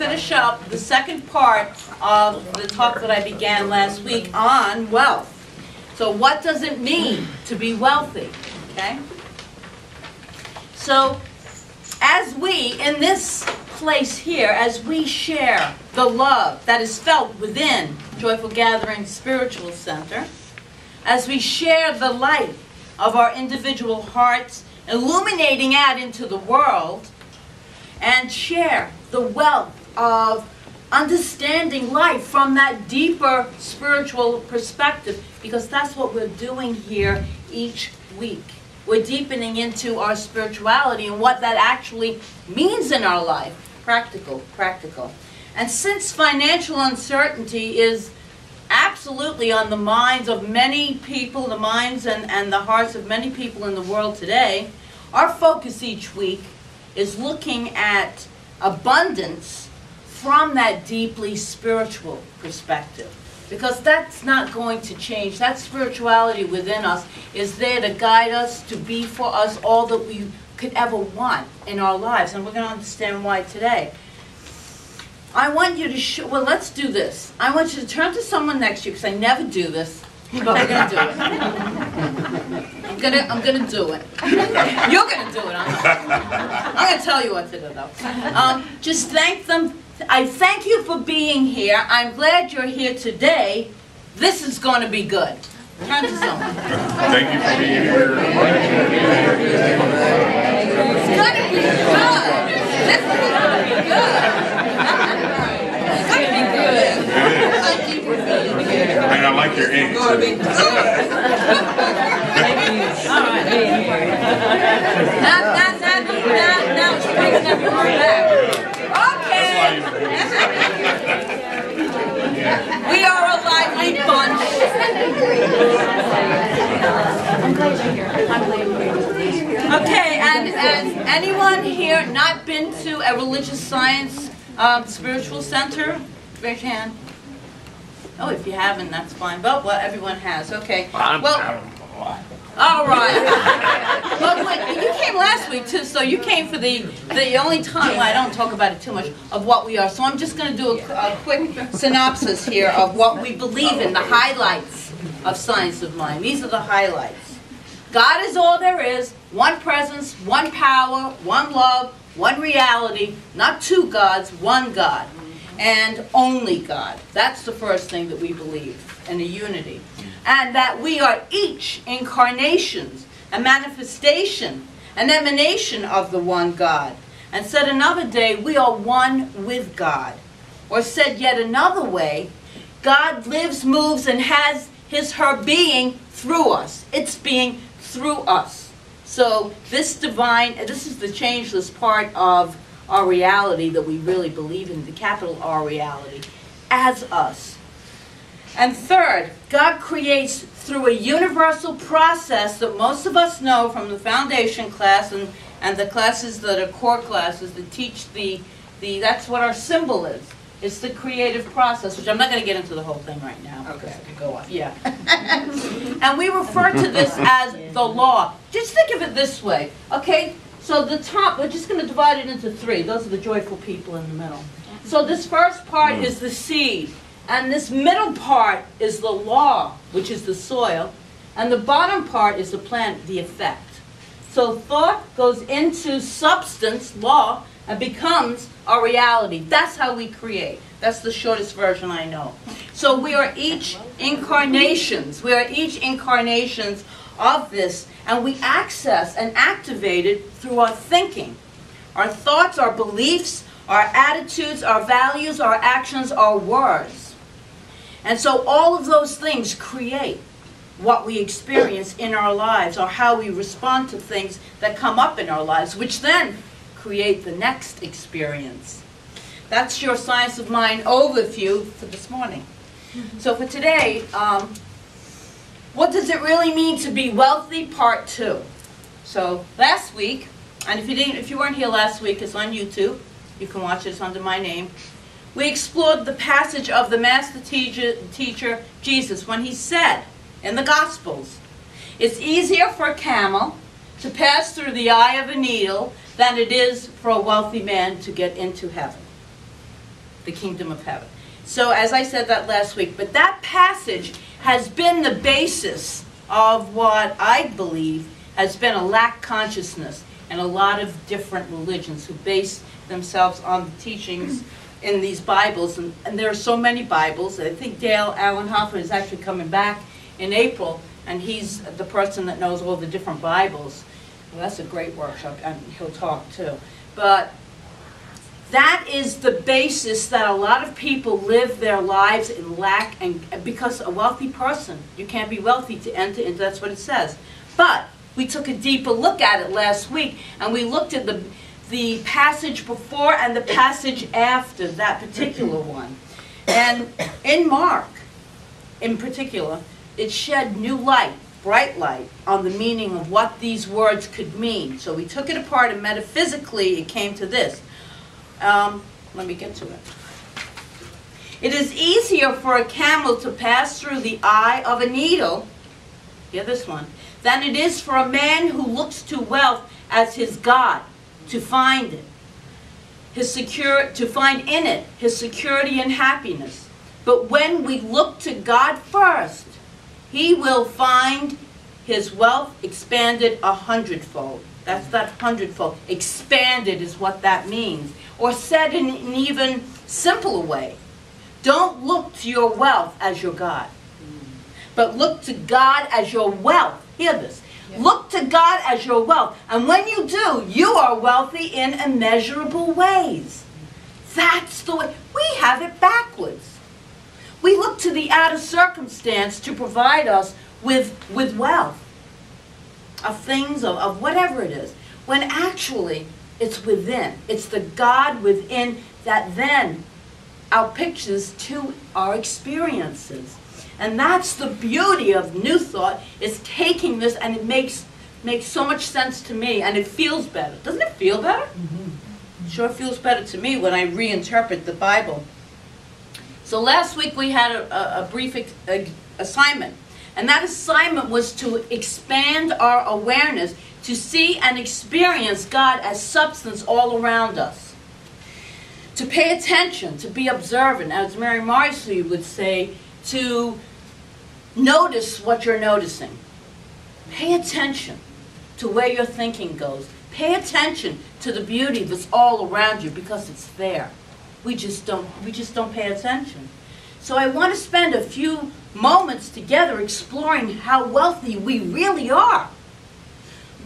finish up the second part of the talk that I began last week on wealth. So what does it mean to be wealthy? Okay? So as we, in this place here, as we share the love that is felt within Joyful Gathering Spiritual Center, as we share the light of our individual hearts, illuminating out into the world, and share the wealth of understanding life from that deeper spiritual perspective, because that's what we're doing here each week. We're deepening into our spirituality and what that actually means in our life. Practical. And since financial uncertainty is absolutely on the minds of many people, the minds and the hearts of many people in the world today, our focus each week is looking at abundance from that deeply spiritual perspective. Because that's not going to change. That spirituality within us is there to guide us, to be for us all that we could ever want in our lives. And we're going to understand why today. I want you to well, let's do this. I want you to turn to someone next to you, because I never do this, but we're going to do it. I'm going to do it. You're going to do it. I'm going to tell you what to do, though. Just thank them. I thank you for being here. I'm glad you're here today. This is going to be good. Turn to someone. Thank you for being here. It's going to be good. This is going to be good. It's going to be good. Thank you for being here. And I like your ink. It's going to be good. All right. Now it's bringing everyone back. Okay. We are a lively bunch. Okay, and anyone here not been to a religious science spiritual center? Raise your hand. Oh, if you haven't, that's fine. Well, everyone has. Okay. Well, all right. Well, you came last week too, so you came for the only time. Well, I don't talk about it too much of what we are. So I'm just going to do a quick synopsis here of what we believe in, the highlights of Science of Mind. These are the highlights. God is all there is. One presence, one power, one love, one reality. Not two gods, one God, and only God. That's the first thing that we believe in a unity. And that we are each incarnations, a manifestation, an emanation of the one God. And said another day, we are one with God. Or said yet another way, God lives, moves, and has her being through us. It's being through us. So this is the changeless part of our reality that we really believe in, the capital R reality, as us. And third, God creates through a universal process that most of us know from the foundation class and the classes that are core classes that teach that's what our symbol is. It's the creative process, which I'm not going to get into the whole thing right now. Okay. I could go on. Yeah. And we refer to this as the law. Just think of it this way. Okay? So the top, we're just going to divide it into three. Those are the joyful people in the middle. So this first part is the seed. And this middle part is the law, which is the soil. And the bottom part is the plant, the effect. So thought goes into substance, law, and becomes our reality. That's how we create. That's the shortest version I know. So we are each incarnations. We are each incarnations of this. And we access and activate it through our thinking. Our thoughts, our beliefs, our attitudes, our values, our actions, our words. And so all of those things create what we experience in our lives, or how we respond to things that come up in our lives, which then create the next experience. That's your Science of Mind overview for this morning. So for today, what does it really mean to be wealthy, part 2. So last week, and if you weren't here last week, it's on YouTube. You can watch it, it's under my name. We explored the passage of the master teacher Jesus when he said in the Gospels, it's easier for a camel to pass through the eye of a needle than it is for a wealthy man to get into heaven. the kingdom of heaven. So as I said that last week, but that passage has been the basis of what I believe has been a lack consciousness in a lot of different religions who base themselves on the teachings in these Bibles. And there are so many Bibles. I think Dale Allen Hoffman is actually coming back in April, and he's the person that knows all the different Bibles. Well, that's a great workshop, and he'll talk too. But that is the basis that a lot of people live their lives in lack, and because a wealthy person, you can't be wealthy to enter into, that's what it says. But we took a deeper look at it last week, and we looked at the passage before and the passage after that particular one. And in Mark, in particular, it shed new light, bright light, on the meaning of what these words could mean. So we took it apart, and metaphysically it came to this. Let me get to it. It is easier for a camel to pass through the eye of a needle, hear this one, than it is for a man who looks to wealth as his God to find it, to find in it his security and happiness. But when we look to God first, he will find his wealth expanded 100-fold. That's that 100-fold. Expanded is what that means. Or said in an even simpler way, don't look to your wealth as your God, but look to God as your wealth. Hear this. Yeah. Look to God as your wealth. And when you do, you are wealthy in immeasurable ways. That's the way. We have it backwards. We look to the outer circumstance to provide us with wealth, of things, of whatever it is, when actually it's within. It's the God within that then outpictures to our experiences. And that's the beauty of New Thought, is taking this, and it makes so much sense to me, and it feels better. Doesn't it feel better? Mm-hmm. Sure feels better to me when I reinterpret the Bible. So last week we had a brief assignment, and that assignment was to expand our awareness to see and experience God as substance all around us. To pay attention, to be observant, as Mary Marcy would say, to notice what you're noticing. Pay attention to where your thinking goes. Pay attention to the beauty that's all around you, because it's there. We just don't pay attention. So I want to spend a few moments together exploring how wealthy we really are.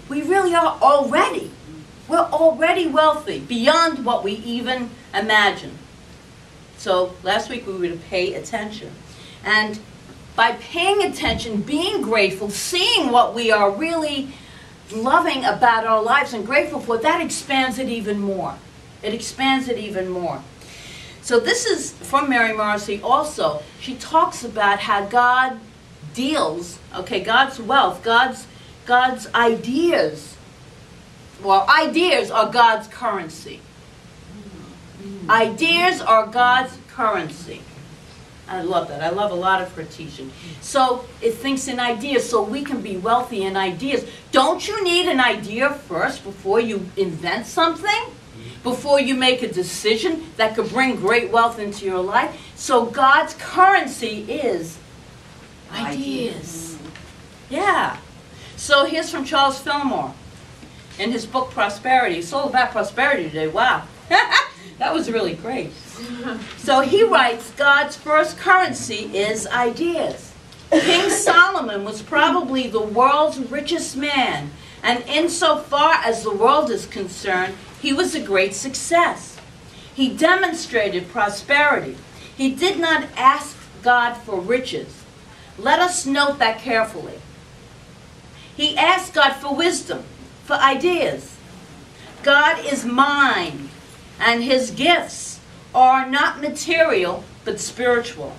We really are already. We're already wealthy, beyond what we even imagine. So last week we were to pay attention. And by paying attention, being grateful, seeing what we are really loving about our lives and grateful for, that expands it even more. It expands it even more. So this is from Mary Marcy also. She talks about how God deals, God's wealth, God's ideas. Well, ideas are God's currency. Ideas are God's currency. I love that. I love a lot of her teaching. So it thinks in ideas, so we can be wealthy in ideas. Don't you need an idea first before you invent something? Before you make a decision that could bring great wealth into your life? So God's currency is ideas. Yeah. So here's from Charles Fillmore in his book Prosperity. It's all about prosperity today. Wow. That was really great. So he writes, God's first currency is ideas. King Solomon was probably the world's richest man, and insofar as the world is concerned, he was a great success. He demonstrated prosperity. He did not ask God for riches. Let us note that carefully. He asked God for wisdom, for ideas. God is mind, and his gifts are not material, but spiritual.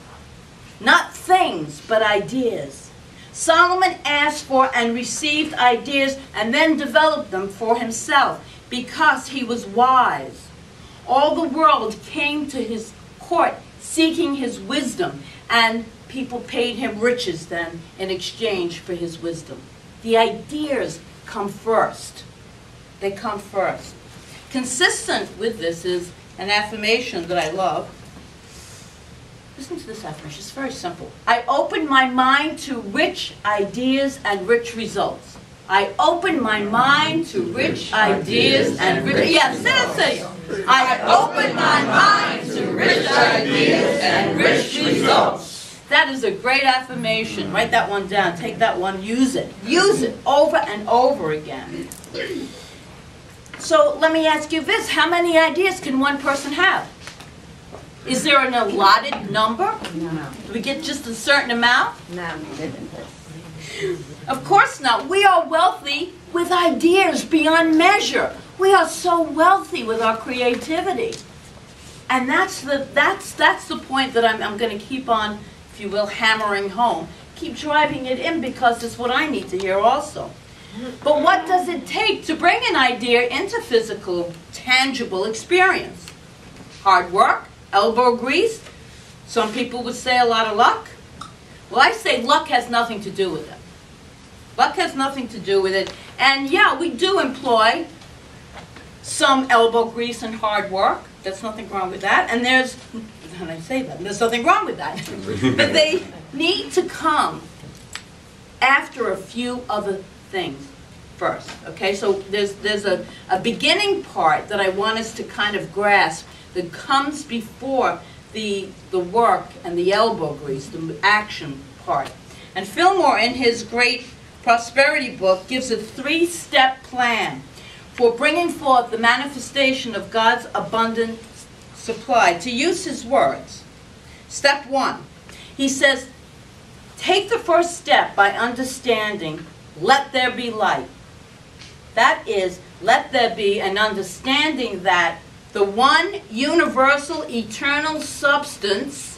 Not things, but ideas. Solomon asked for and received ideas and then developed them for himself because he was wise. All the world came to his court seeking his wisdom, and people paid him riches then in exchange for his wisdom. The ideas come first. They come first. Consistent with this is an affirmation that I love. Listen to this affirmation. It's very simple. I open my mind to rich ideas and rich results. I open my mind to rich ideas and rich... Yes, say it. I open my mind to rich ideas and rich results. That is a great affirmation. Write that one down. Take that one. Use it. Use it over and over again. So let me ask you this. How many ideas can one person have? Is there an allotted number? No. Do we get just a certain amount? No. Of course not. We are wealthy with ideas beyond measure. We are so wealthy with our creativity. And that's the point that I'm going to keep on, if you will, hammering home. Keep driving it in because it's what I need to hear also. But what does it take to bring an idea into physical, tangible experience? Hard work, elbow grease. Some people would say a lot of luck. Well, I say luck has nothing to do with it. Luck has nothing to do with it. And yeah, we do employ some elbow grease and hard work. There's nothing wrong with that. And there's nothing wrong with that. But they need to come after a few other things first. Okay, so there's a beginning part that I want us to kind of grasp that comes before the work and the elbow grease, the action part. And Fillmore, in his great prosperity book, gives a 3-step plan for bringing forth the manifestation of God's abundant supply. To use his words, step 1, he says, take the first step by understanding, let there be light. That is, let there be an understanding that the one universal eternal substance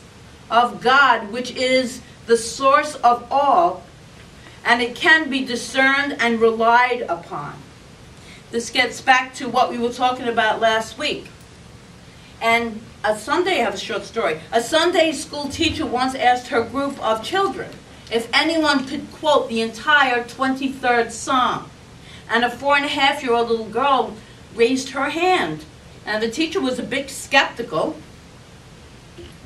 of God, which is the source of all, and it can be discerned and relied upon. This gets back to what we were talking about last week. And I have a short story. A Sunday school teacher once asked her group of children if anyone could quote the entire 23rd Psalm. And a 4.5-year-old little girl raised her hand. And the teacher was a bit skeptical.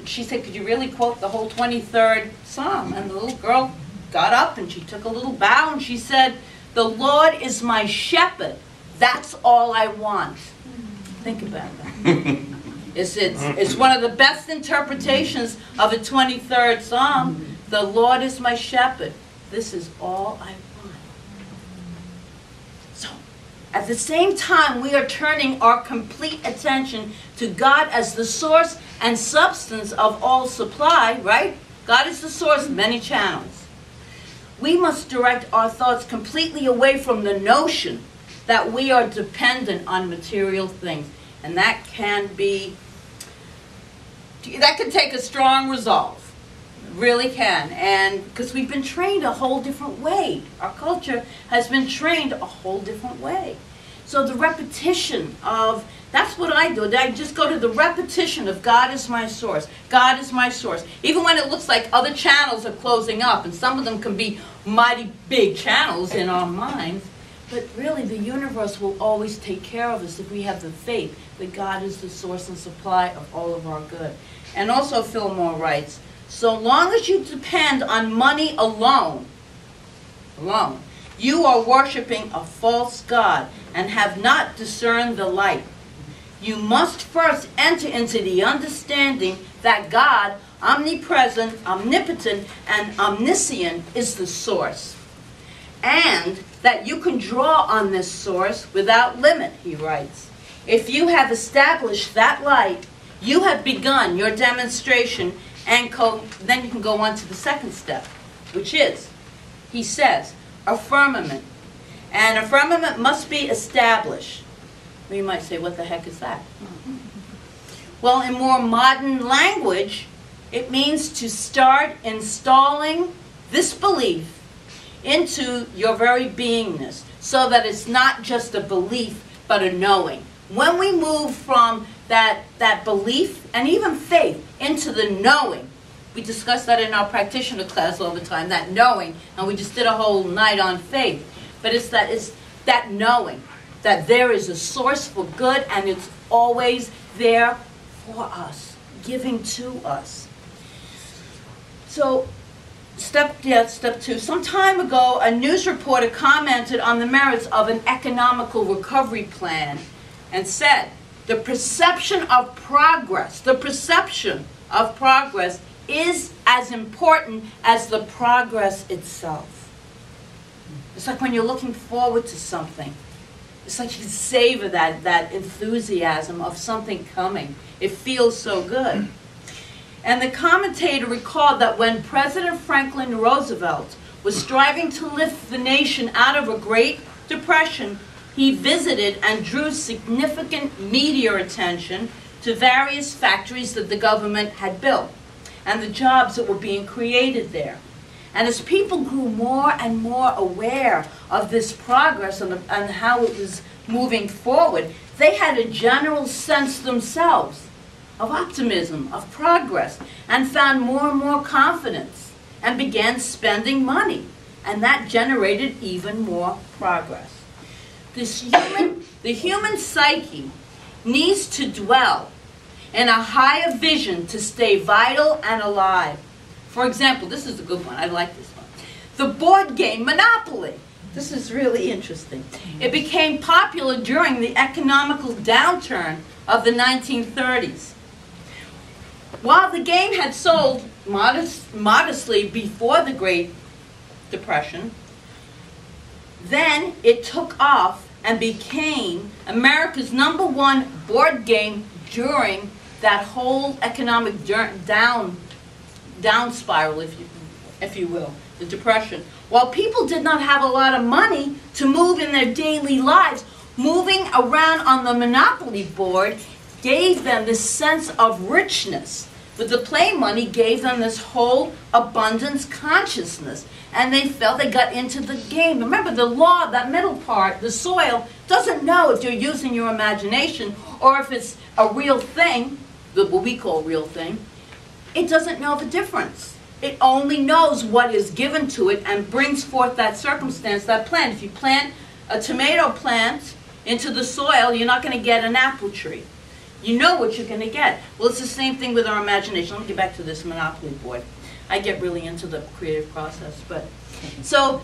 She said, could you really quote the whole 23rd Psalm? And the little girl got up and she took a little bow and she said, the Lord is my shepherd. That's all I want. Think about that. It's one of the best interpretations of a 23rd Psalm. The Lord is my shepherd. This is all I want. So, at the same time, we are turning our complete attention to God as the source and substance of all supply, right? God is the source of many channels. We must direct our thoughts completely away from the notion that we are dependent on material things. And that can take a strong resolve. It really can. And because we've been trained a whole different way. Our culture has been trained a whole different way. So the repetition of, that's what I do. I just go to the repetition of God is my source. God is my source. Even when it looks like other channels are closing up, and some of them can be mighty big channels in our minds, but really the universe will always take care of us if we have the faith that God is the source and supply of all of our good. And also Fillmore writes, so long as you depend on money alone, you are worshiping a false God and have not discerned the light. You must first enter into the understanding that God, omnipresent, omnipotent, and omniscient, is the source. And that you can draw on this source without limit, he writes. If you have established that light, you have begun your demonstration, and then you can go on to the second step, which is, he says, a firmament. And a firmament must be established. Well, you might say, what the heck is that? Well, in more modern language, it means to start installing this belief into your very beingness, so that it's not just a belief, but a knowing. When we move from that belief and even faith into the knowing, we discuss that in our practitioner class all the time, that knowing, and we just did a whole night on faith. But it's that knowing that there is a source for good and it's always there for us, giving to us. So, step two. Some time ago, a news reporter commented on the merits of an economical recovery plan and said, the perception of progress is as important as the progress itself. It's like when you're looking forward to something. It's like you savor that enthusiasm of something coming. It feels so good. And the commentator recalled that when President Franklin Roosevelt was striving to lift the nation out of a Great Depression, he visited and drew significant media attention to various factories that the government had built and the jobs that were being created there. And as people grew more and more aware of this progress and how it was moving forward, they had a general sense themselves of optimism, of progress, and found more and more confidence and began spending money. And that generated even more progress. The human psyche needs to dwell in a higher vision to stay vital and alive. For example, this is a good one. I like this one. The board game Monopoly. This is really interesting. It became popular during the economical downturn of the 1930s. While the game had sold modestly before the Great Depression, then it took off and became America's #1 board game during that whole economic down spiral, if you will, the Depression. While people did not have a lot of money to move in their daily lives, moving around on the Monopoly board gave them this sense of richness. But the play money gave them this whole abundance consciousness. And they felt they got into the game. Remember, the law, that middle part, the soil, doesn't know if you're using your imagination or if it's a real thing, what we call real thing. It doesn't know the difference. It only knows what is given to it and brings forth that circumstance, that plant. If you plant a tomato plant into the soil, you're not going to get an apple tree. You know what you're going to get. Well, it's the same thing with our imagination. Let me get back to this Monopoly board. I get really into the creative process. But so,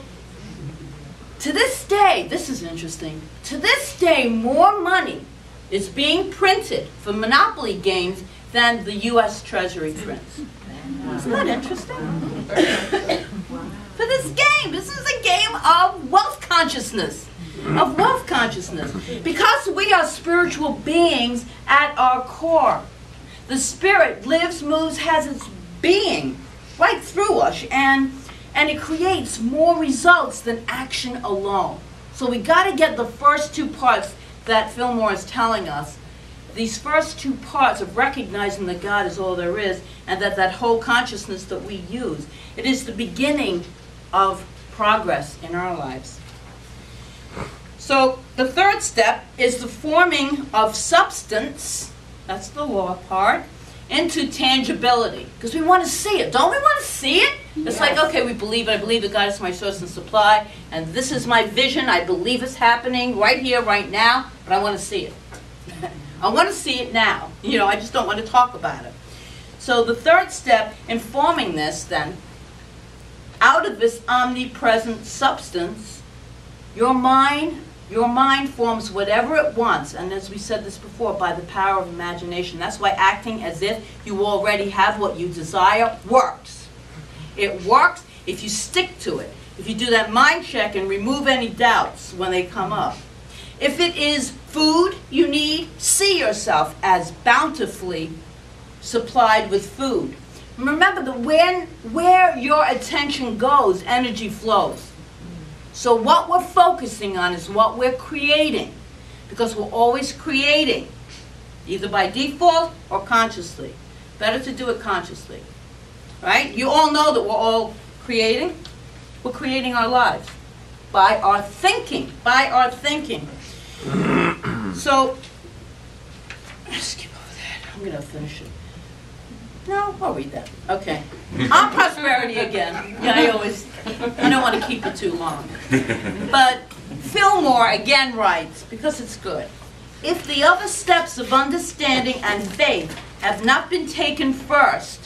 to this day, this is interesting. To this day, more money is being printed for Monopoly games than the U.S. Treasury prints. Isn't that interesting? For this game, this is a game of wealth consciousness. Because we are spiritual beings at our core. The Spirit lives, moves, has its being right through us, and it creates more results than action alone. So we got to get the first two parts that Fillmore is telling us. These first two parts of recognizing that God is all there is, and that whole consciousness that we use. It is the beginning of progress in our lives. So the third step is the forming of substance, that's the law part, into tangibility. Because we want to see it. Don't we want to see it? It's like, okay, we believe it. I believe that God is my source and supply, and this is my vision. I believe it's happening right here, right now, but I want to see it. I want to see it now. You know, I just don't want to talk about it. So the third step in forming this, then, out of this omnipresent substance, your mind forms whatever it wants, and as we said this before, by the power of imagination. That's why acting as if you already have what you desire works. It works if you stick to it. If you do that mind check and remove any doubts when they come up. If it is food you need, see yourself as bountifully supplied with food. Remember that where your attention goes, energy flows. So what we're focusing on is what we're creating, because we're always creating, either by default or consciously. Better to do it consciously, right? You all know that we're all creating. We're creating our lives by our thinking, So, let's skip over that. I'm going to finish it. No, I'll read that. Okay. On prosperity again. Yeah, I don't want to keep it too long. But Fillmore again writes, because it's good, if the other steps of understanding and faith have not been taken first,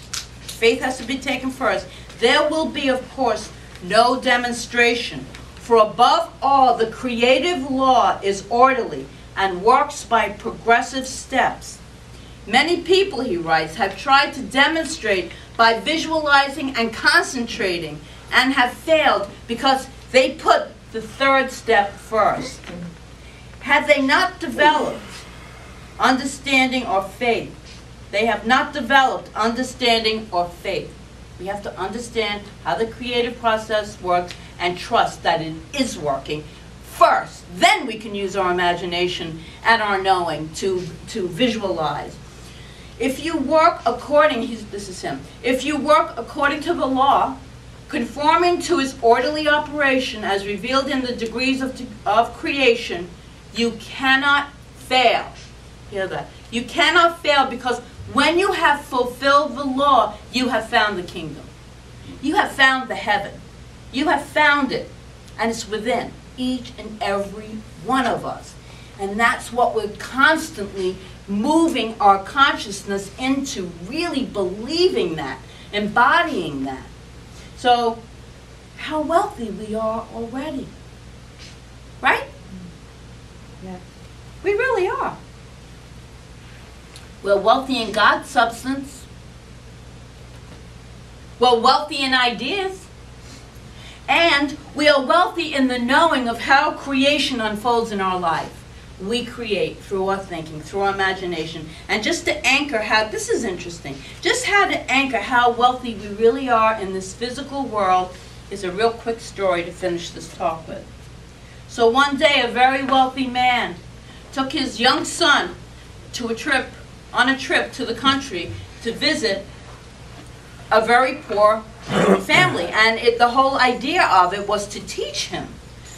faith has to be taken first. There will be, of course, no demonstration. For above all, the creative law is orderly and works by progressive steps. Many people, he writes, have tried to demonstrate by visualizing and concentrating and have failed because they put the third step first. Had they not developed understanding or faith, they have not developed understanding or faith. We have to understand how the creative process works and trust that it is working first. Then we can use our imagination and our knowing to visualize. If you work according, if you work according to the law, conforming to its orderly operation as revealed in the degrees of creation, you cannot fail. Hear that? You cannot fail, because when you have fulfilled the law, you have found the kingdom. You have found the heaven. You have found it, and it's within each and every one of us. And that's what we're constantly moving our consciousness into, really believing that, embodying that. So, how wealthy we are already. Right? Yeah. We really are. We're wealthy in God's substance. We're wealthy in ideas. And we are wealthy in the knowing of how creation unfolds in our life. We create through our thinking, through our imagination. And just to anchor how, this is interesting, just how to anchor how wealthy we really are in this physical world is a real quick story to finish this talk with. So one day, a very wealthy man took his young son on a trip to the country to visit a very poor family. And the whole idea of it was to teach him.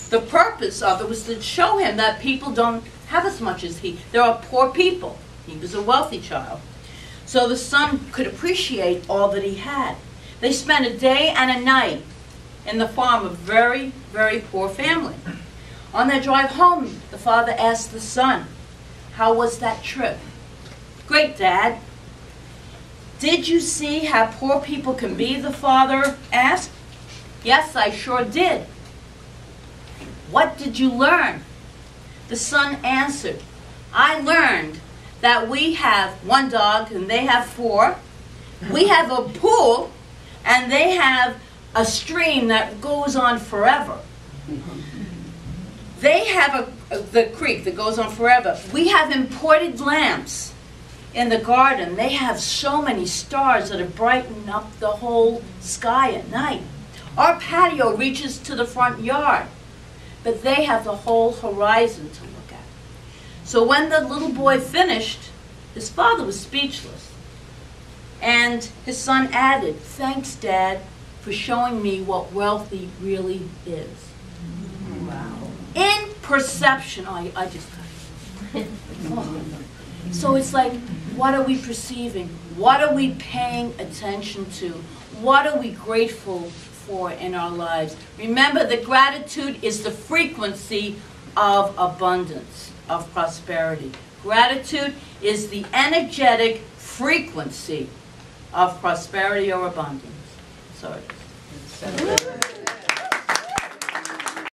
The purpose of it was to show him that people don't have as much as he. There are poor people. He was a wealthy child. So the son could appreciate all that he had. They spent a day and a night in the farm of a very, very poor family. On their drive home, the father asked the son, "How was that trip?" "Great, Dad." "Did you see how poor people can be?" the father asked. "Yes, I sure did." "What did you learn?" The son answered, "I learned that we have one dog and they have 4. We have a pool and they have a stream that goes on forever. They have the creek that goes on forever. We have imported lamps in the garden. They have so many stars that brighten up the whole sky at night. Our patio reaches to the front yard, but they have the whole horizon to look at." So when the little boy finished, his father was speechless. And his son added, "Thanks, Dad, for showing me what wealthy really is." Wow. In perception, I just oh. So it's like, what are we perceiving? What are we paying attention to? What are we grateful for in our lives? Remember that gratitude is the frequency of abundance, of prosperity. Gratitude is the energetic frequency of prosperity or abundance. So it is.